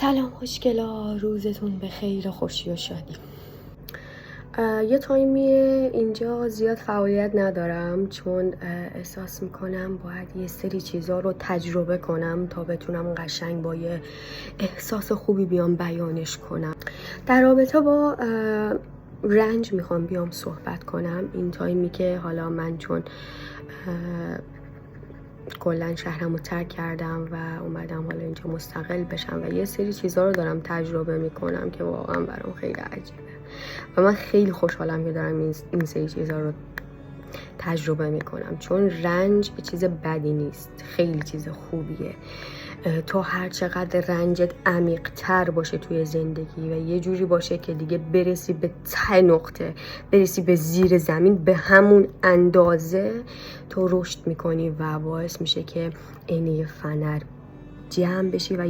سلام خوشگلا، روزتون به خیر و خوشی و شادی. یه تایمیه اینجا زیاد فعالیت ندارم چون احساس میکنم باید یه سری چیزا رو تجربه کنم تا بتونم قشنگ با یه احساس خوبی بیام بیانش کنم. در رابطه با رنج میخوام بیام صحبت کنم. این تایمی که حالا من چون کلا شهرم رو ترک کردم و اومدم حالا اینجا مستقل بشم و یه سری چیزها رو دارم تجربه میکنم که واقعا برام خیلی عجیبه و من خیلی خوشحالم که دارم این سری چیزها رو تجربه میکنم، چون رنج چیز بدی نیست، خیلی چیز خوبیه. تو هر چقدر رنجت عمیق تر باشه توی زندگی و یه جوری باشه که دیگه برسی به ته نقطه، برسی به زیر زمین، به همون اندازه تو رشد میکنی و باعث میشه که عینه فنر جمع بشی و